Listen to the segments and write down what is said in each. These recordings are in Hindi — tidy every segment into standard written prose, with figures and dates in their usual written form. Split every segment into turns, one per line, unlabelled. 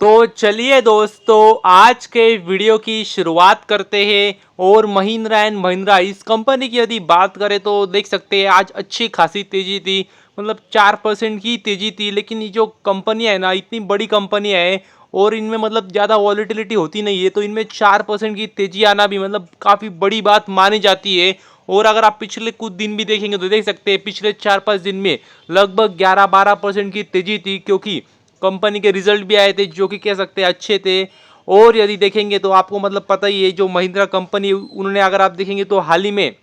तो चलिए दोस्तों, आज के वीडियो की शुरुआत करते हैं। और महिंद्रा एंड महिंद्रा इस कंपनी की यदि बात करें तो देख सकते हैं आज अच्छी खासी तेजी थी। मतलब 4% की तेजी थी, लेकिन ये जो कंपनी है ना, इतनी बड़ी कंपनी है और इनमें मतलब ज़्यादा वॉलीटिलिटी होती नहीं है, तो इनमें 4% की तेजी आना भी मतलब काफ़ी बड़ी बात मानी जाती है। और अगर आप पिछले कुछ दिन भी देखेंगे तो देख सकते हैं पिछले 4-5 दिन में लगभग 11-12% की तेजी थी, क्योंकि कंपनी के रिजल्ट भी आए थे जो कि कह सकते हैं अच्छे थे। और यदि देखेंगे तो आपको मतलब पता ही है, जो महिंद्रा कंपनी उन्होंने अगर आप देखेंगे तो हाल ही में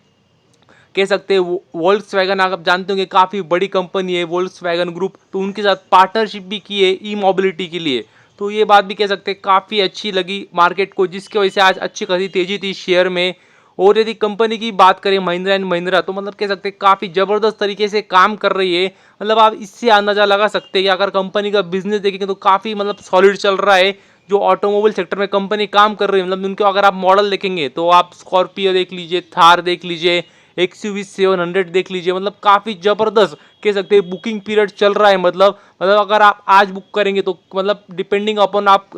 कह सकते हैं वोल्क्सवैगन, आप जानते होंगे काफ़ी बड़ी कंपनी है वोल्क्सवैगन ग्रुप, तो उनके साथ पार्टनरशिप भी की है ई मोबिलिटी के लिए। तो ये बात भी कह सकते हैं काफ़ी अच्छी लगी मार्केट को, जिसकी वजह से आज अच्छी खासी तेजी थी शेयर में। और यदि कंपनी की बात करें महिंद्रा एंड महिंद्रा, तो मतलब कह सकते हैं काफ़ी ज़बरदस्त तरीके से काम कर रही है। मतलब आप इससे अंदाज़ा लगा सकते हैं कि अगर कंपनी का बिजनेस देखेंगे तो काफ़ी मतलब सॉलिड चल रहा है। जो ऑटोमोबाइल सेक्टर में कंपनी काम कर रही है, मतलब उनके अगर आप मॉडल देखेंगे तो आप स्कॉर्पियो देख लीजिए, थार देख लीजिए, XUV 700 देख लीजिए, मतलब काफ़ी ज़बरदस्त कह सकते हैं बुकिंग पीरियड चल रहा है। मतलब अगर आप आज बुक करेंगे तो मतलब डिपेंडिंग अपॉन आप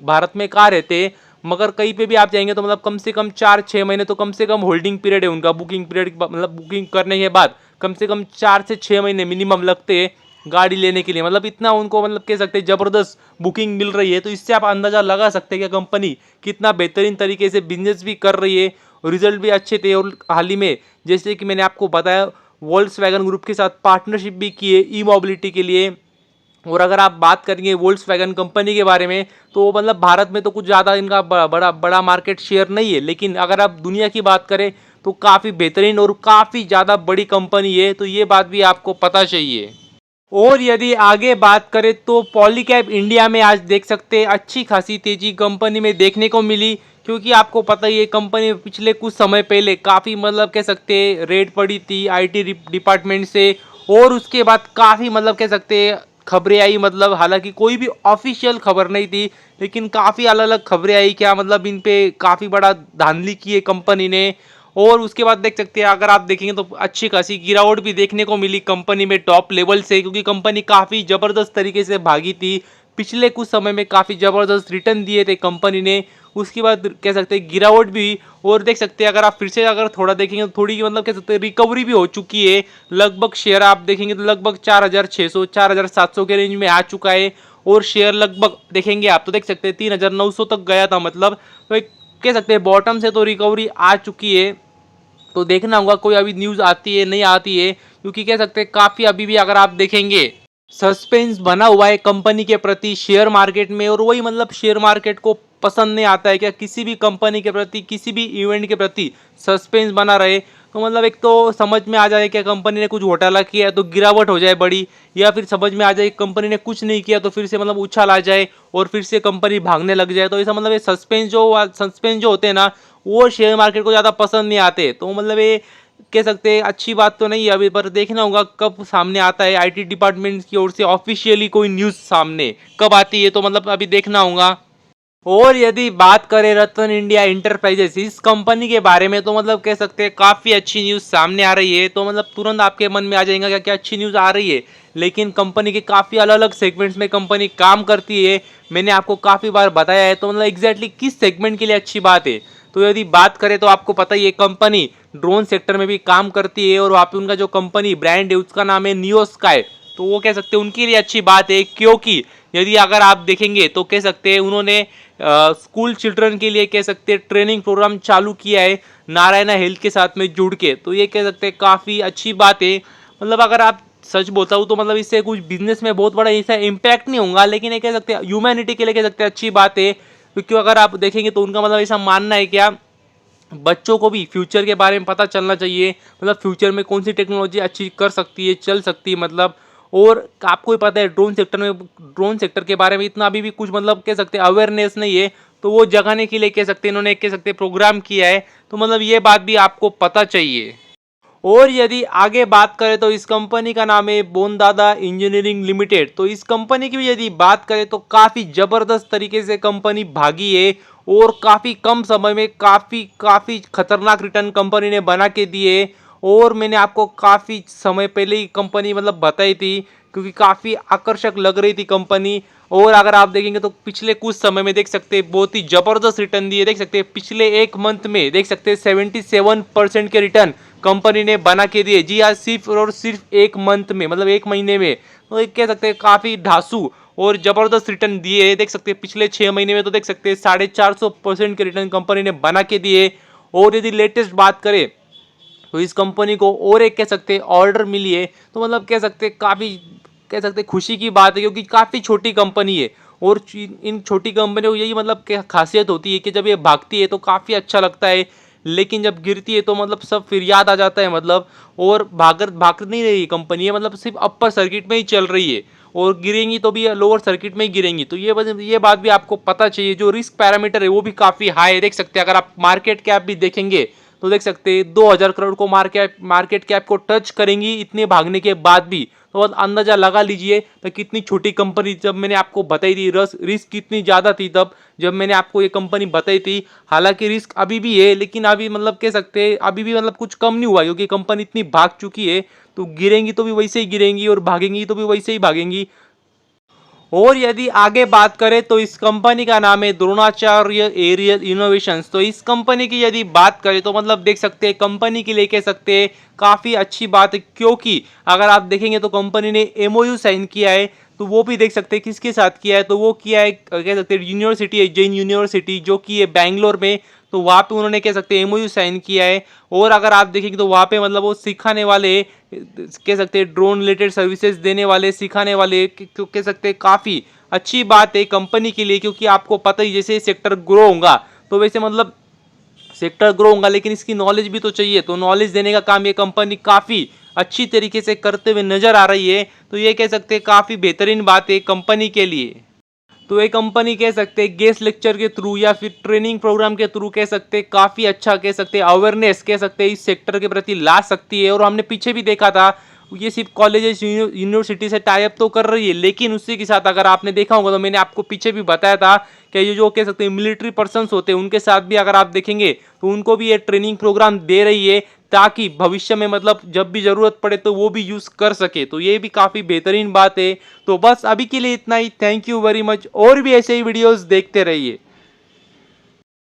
भारत में कहाँ रहते हैं, मगर कहीं पे भी आप जाएंगे तो मतलब कम से कम 4-6 महीने तो कम से कम होल्डिंग पीरियड है उनका। बुकिंग पीरियड मतलब बुकिंग करने के बाद कम से कम 4 से 6 महीने मिनिमम लगते हैं गाड़ी लेने के लिए। मतलब इतना उनको मतलब कह सकते हैं ज़बरदस्त बुकिंग मिल रही है, तो इससे आप अंदाज़ा लगा सकते हैं कि कंपनी कितना बेहतरीन तरीके से बिजनेस भी कर रही है। रिजल्ट भी अच्छे थे। और हाल ही में जैसे कि मैंने आपको बताया, वोल्क्सवैगन ग्रुप के साथ पार्टनरशिप भी की है ई मोबिलिटी के लिए। और अगर आप बात करेंगे वोल्क्सवैगन कंपनी के बारे में, तो मतलब भारत में तो कुछ ज़्यादा इनका बड़ा बड़ा मार्केट शेयर नहीं है, लेकिन अगर आप दुनिया की बात करें तो काफ़ी बेहतरीन और काफ़ी ज़्यादा बड़ी कंपनी है, तो ये बात भी आपको पता चाहिए। और यदि आगे बात करें तो पॉलीकैब इंडिया में आज देख सकते हैं अच्छी खासी तेजी कंपनी में देखने को मिली, क्योंकि आपको पता ही है कंपनी पिछले कुछ समय पहले काफ़ी मतलब कह सकते हैं रेड पड़ी थी आईटी डिपार्टमेंट से। और उसके बाद काफ़ी मतलब कह सकते हैं खबरें आई, मतलब हालांकि कोई भी ऑफिशियल खबर नहीं थी, लेकिन काफ़ी अलग अलग खबरें आई क्या मतलब इन पे काफ़ी बड़ा धांधली की है कंपनी ने। और उसके बाद देख सकते हैं अगर आप देखेंगे तो अच्छी खासी गिरावट भी देखने को मिली कंपनी में टॉप लेवल से, क्योंकि कंपनी काफ़ी ज़बरदस्त तरीके से भागी थी। पिछले कुछ समय में काफ़ी ज़बरदस्त रिटर्न दिए थे कंपनी ने। उसके बाद कह सकते हैं गिरावट भी। और देख सकते हैं अगर आप फिर से अगर थोड़ा देखेंगे तो थोड़ी मतलब कह सकते हैं रिकवरी भी हो चुकी है। लगभग शेयर आप देखेंगे तो लगभग 4,600 4,700 के रेंज में आ चुका है। और शेयर लगभग देखेंगे आप तो देख सकते हैं 3,900 तक गया था, मतलब तो एक कह सकते हैं बॉटम से तो रिकवरी आ चुकी है। तो देखना होगा कोई अभी न्यूज़ आती है नहीं आती है, क्योंकि कह सकते हैं काफ़ी अभी भी अगर आप देखेंगे सस्पेंस बना हुआ है कंपनी के प्रति शेयर मार्केट में। और वही मतलब शेयर मार्केट को पसंद नहीं आता है क्या किसी भी कंपनी के प्रति किसी भी इवेंट के प्रति सस्पेंस बना रहे। तो मतलब एक तो समझ में आ जाए क्या कंपनी ने कुछ घोटाला किया है तो गिरावट हो जाए बड़ी, या फिर समझ में आ जाए कंपनी ने कुछ नहीं किया तो फिर से मतलब उछाल आ जाए और फिर से कंपनी भागने लग जाए। तो ऐसा मतलब ये सस्पेंस जो होते हैं ना, वो शेयर मार्केट को ज़्यादा पसंद नहीं आते। तो मतलब ये कह सकते हैं अच्छी बात तो नहीं है अभी, पर देखना होगा कब सामने आता है आईटी डिपार्टमेंट की ओर से ऑफिशियली कोई न्यूज़ सामने कब आती है, तो मतलब अभी देखना होगा। और यदि बात करें रतन इंडिया इंटरप्राइजेस इस कंपनी के बारे में, तो मतलब कह सकते हैं काफ़ी अच्छी न्यूज़ सामने आ रही है। तो मतलब तुरंत आपके मन में आ जाएगा क्या क्या अच्छी न्यूज़ आ रही है, लेकिन कंपनी के काफ़ी अलग अलग सेगमेंट्स में कंपनी काम करती है। मैंने आपको काफ़ी बार बताया है, तो मतलब एग्जैक्टली किस सेगमेंट के लिए अच्छी बात है। तो यदि बात करें तो आपको पता ही है कंपनी ड्रोन सेक्टर में भी काम करती है, और वहाँ पे उनका जो कंपनी ब्रांड है उसका नाम है नियो स्काई। तो वो कह सकते हैं उनके लिए अच्छी बात है, क्योंकि यदि अगर आप देखेंगे तो कह सकते हैं उन्होंने स्कूल चिल्ड्रन के लिए कह सकते हैं ट्रेनिंग प्रोग्राम चालू किया है नारायणा हेल्थ के साथ में जुड़ के। तो ये कह सकते हैं काफ़ी अच्छी बात है। मतलब अगर आप सच बोलता हूँ तो मतलब इससे कुछ बिजनेस में बहुत बड़ा ऐसा इम्पैक्ट नहीं होगा, लेकिन ये कह सकते हैं ह्यूमैनिटी के लिए कह सकते हैं अच्छी बात है। क्योंकि अगर आप देखेंगे तो उनका मतलब ऐसा मानना है क्या बच्चों को भी फ्यूचर के बारे में पता चलना चाहिए, मतलब फ्यूचर में कौन सी टेक्नोलॉजी अच्छी कर सकती है चल सकती है मतलब। और आपको ही पता है ड्रोन सेक्टर के बारे में इतना अभी भी कुछ मतलब कह सकते हैं अवेयरनेस नहीं है, तो वो जगाने के लिए कह सकते हैं इन्होंने कह सकते हैं प्रोग्राम किया है। तो मतलब ये बात भी आपको पता चाहिए। और यदि आगे बात करें तो इस कंपनी का नाम है बोनदादा इंजीनियरिंग लिमिटेड। तो इस कंपनी की भी यदि बात करें तो काफ़ी ज़बरदस्त तरीके से कंपनी भागी है, और काफ़ी कम समय में काफ़ी काफ़ी खतरनाक रिटर्न कंपनी ने बना के दिए। और मैंने आपको काफ़ी समय पहले ही कंपनी मतलब बताई थी क्योंकि काफ़ी आकर्षक लग रही थी कंपनी। और अगर आप देखेंगे तो पिछले कुछ समय में देख सकते हैं बहुत ही ज़बरदस्त रिटर्न दिए। देख सकते हैं पिछले एक मंथ में देख सकते हैं 77% के रिटर्न कंपनी ने बना के दिए। जी हाँ, सिर्फ और सिर्फ एक मंथ में, मतलब एक महीने में। तो एक कह सकते हैं काफ़ी ढासू और ज़बरदस्त रिटर्न दिए। देख सकते हैं पिछले 6 महीने में तो देख सकते हैं 450% के रिटर्न कंपनी ने बना के दिए। और यदि लेटेस्ट बात करें तो इस कंपनी को और एक कह सकते हैं ऑर्डर मिली है। तो मतलब कह सकते हैं काफ़ी, कह सकते हैं खुशी की बात है, क्योंकि काफ़ी छोटी कंपनी है। और इन छोटी कंपनियों को यही मतलब क्या खासियत होती है कि जब ये भागती है तो काफ़ी अच्छा लगता है, लेकिन जब गिरती है तो मतलब सब फिर याद आ जाता है मतलब। और भाग नहीं रही कंपनी है, मतलब सिर्फ अपर सर्किट में ही चल रही है, और गिरेंगी तो भी लोअर सर्किट में ही गिरेंगी। तो ये बात भी आपको पता चाहिए। जो रिस्क पैरामीटर है वो भी काफ़ी हाई है। देख सकते हैं अगर आप मार्केट कैप भी देखेंगे तो देख सकते हैं 2000 करोड़ को मार्केट कैप को टच करेंगी इतने भागने के बाद भी। तो बस अंदाजा लगा लीजिए तो कितनी छोटी कंपनी, जब मैंने आपको बताई थी रिस्क कितनी ज़्यादा थी तब जब मैंने आपको ये कंपनी बताई थी। हालांकि रिस्क अभी भी है, लेकिन अभी मतलब कह सकते हैं अभी भी मतलब कुछ कम नहीं हुआ, क्योंकि कंपनी इतनी भाग चुकी है। तो गिरेंगी तो भी वैसे ही गिरेंगी और भागेंगी तो भी वैसे ही भागेंगी। और यदि आगे बात करें तो इस कंपनी का नाम है द्रोणाचार्य एरियल इनोवेशंस। तो इस कंपनी की यदि बात करें तो मतलब देख सकते हैं कंपनी के लिए कह सकते हैं काफ़ी अच्छी बात है, क्योंकि अगर आप देखेंगे तो कंपनी ने एमओयू साइन किया है। तो वो भी देख सकते हैं किसके साथ किया है, तो वो किया है कह सकते हैं यूनिवर्सिटी है, जैन यूनिवर्सिटी, जो कि है बैंगलोर में। तो वहाँ पे उन्होंने कह सकते हैं एमओयू साइन किया है। और अगर आप देखेंगे तो वहाँ पे मतलब वो सिखाने वाले, कह सकते हैं ड्रोन रिलेटेड सर्विसेज देने वाले, सिखाने वाले, कह सकते हैं काफ़ी अच्छी बात है कंपनी के लिए। क्योंकि आपको पता ही जैसे सेक्टर ग्रो होगा तो वैसे मतलब सेक्टर ग्रो होगा, लेकिन इसकी नॉलेज भी तो चाहिए। तो नॉलेज देने का काम ये कंपनी काफ़ी अच्छी तरीके से करते हुए नजर आ रही है। तो ये कह सकते हैं काफ़ी बेहतरीन बात है कंपनी के लिए। तो ये कंपनी कह सकते हैं गेस्ट लेक्चर के थ्रू या फिर ट्रेनिंग प्रोग्राम के थ्रू कह सकते हैं काफ़ी अच्छा, कह सकते हैं अवेयरनेस कह सकते हैं इस सेक्टर के प्रति ला सकती है। और हमने पीछे भी देखा था ये सिर्फ कॉलेजेस यूनिवर्सिटी से टाई अप तो कर रही है, लेकिन उसी के साथ अगर आपने देखा होगा तो मैंने आपको पीछे भी बताया था कि ये जो कह सकते हैं मिलिट्री पर्सन्स होते हैं उनके साथ भी अगर आप देखेंगे तो उनको भी ये ट्रेनिंग प्रोग्राम दे रही है, ताकि भविष्य में मतलब जब भी ज़रूरत पड़े तो वो भी यूज़ कर सके। तो ये भी काफ़ी बेहतरीन बात है। तो बस अभी के लिए इतना ही। Thank you very much. और भी ऐसे ही वीडियोस देखते रहिए।